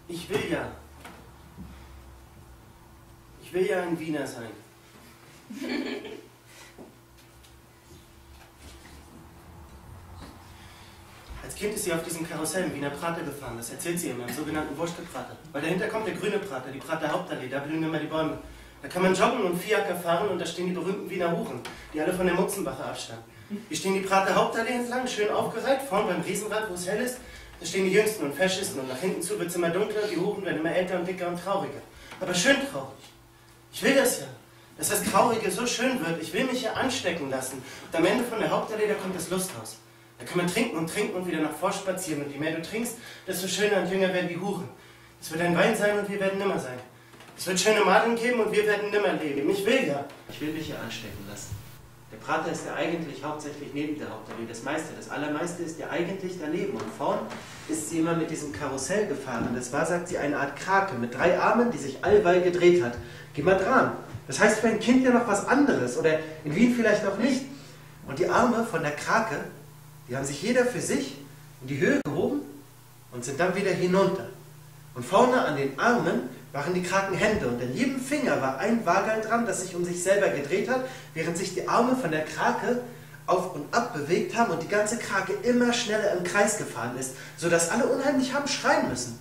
Ich will ja. Ich will ja ein Wiener sein. Als Kind ist sie auf diesem Karussell im Wiener Prater gefahren. Das erzählt sie immer, im sogenannten Wurschtelprater. Weil dahinter kommt der grüne Prater, die Prater Hauptallee, da blühen immer die Bäume. Da kann man joggen und Fiaker fahren und da stehen die berühmten Wiener Huren, die alle von der Mutzenbacher abstammen. Hier stehen die Prater Hauptallee entlang, schön aufgereiht, vorn beim Riesenrad, wo es hell ist. Da stehen die Jüngsten und Faschisten und nach hinten zu wird es immer dunkler, die Huren werden immer älter und dicker und trauriger. Aber schön traurig. Ich will das ja, dass das Traurige so schön wird. Ich will mich ja anstecken lassen. Und am Ende von der Hauptallee, da kommt das Lusthaus. Da kann man trinken und wieder nach vorspazieren. Und je mehr du trinkst, desto schöner und jünger werden die Huren. Es wird ein Wein sein und wir werden nimmer sein. Es wird schöne Madeln geben und wir werden nimmer leben. Ich will ja. Ich will mich ja anstecken lassen. Der Prater ist ja eigentlich hauptsächlich neben der Hauptallee. Das Allermeiste ist ja eigentlich daneben. Und vorn ist sie immer mit diesem Karussell gefahren. Das war, sagt sie, eine Art Krake mit 3 Armen, die sich allweil gedreht hat. Geh mal dran. Das heißt für ein Kind ja noch was anderes. Oder in Wien vielleicht auch nicht. Und die Arme von der Krake, die haben sich jeder für sich in die Höhe gehoben und sind dann wieder hinunter. Und vorne an den Armen waren die Krakenhände und an jedem Finger war ein Wagerl dran, das sich um sich selber gedreht hat, während sich die Arme von der Krake auf und ab bewegt haben und die ganze Krake immer schneller im Kreis gefahren ist, sodass alle unheimlich haben schreien müssen.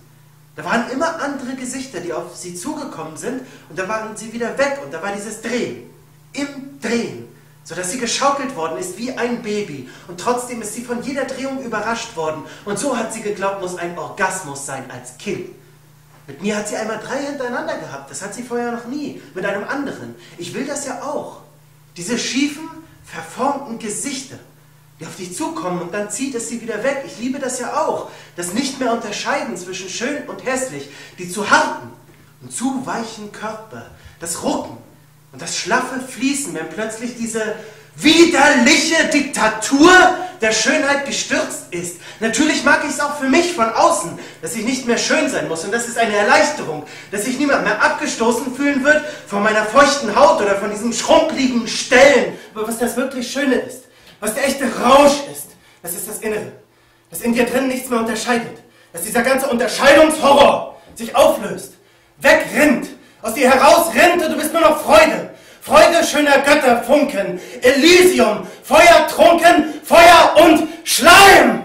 Da waren immer andere Gesichter, die auf sie zugekommen sind und da waren sie wieder weg und da war dieses Drehen, im Drehen, sodass sie geschaukelt worden ist wie ein Baby und trotzdem ist sie von jeder Drehung überrascht worden und so hat sie geglaubt, muss ein Orgasmus sein als Kind. Mit mir hat sie einmal 3 hintereinander gehabt, das hat sie vorher noch nie, mit einem anderen. Ich will das ja auch. Diese schiefen, verformten Gesichter, die auf dich zukommen und dann zieht es sie wieder weg. Ich liebe das ja auch. Das nicht mehr unterscheiden zwischen schön und hässlich, die zu harten und zu weichen Körper, das Rucken und das schlaffe Fließen, wenn plötzlich diese widerliche Diktatur der Schönheit gestürzt ist. Natürlich mag ich es auch für mich von außen, dass ich nicht mehr schön sein muss und das ist eine Erleichterung, dass sich niemand mehr abgestoßen fühlen wird von meiner feuchten Haut oder von diesen schrumpeligen Stellen. Aber was das wirklich Schöne ist, was der echte Rausch ist, das ist das Innere, dass in dir drin nichts mehr unterscheidet, dass dieser ganze Unterscheidungshorror sich auflöst, wegrinnt, aus dir herausrennt und du bist nur noch Freude. Freude schöner Götterfunken, Elysium, Feuer trunken, Feuer und Schleim!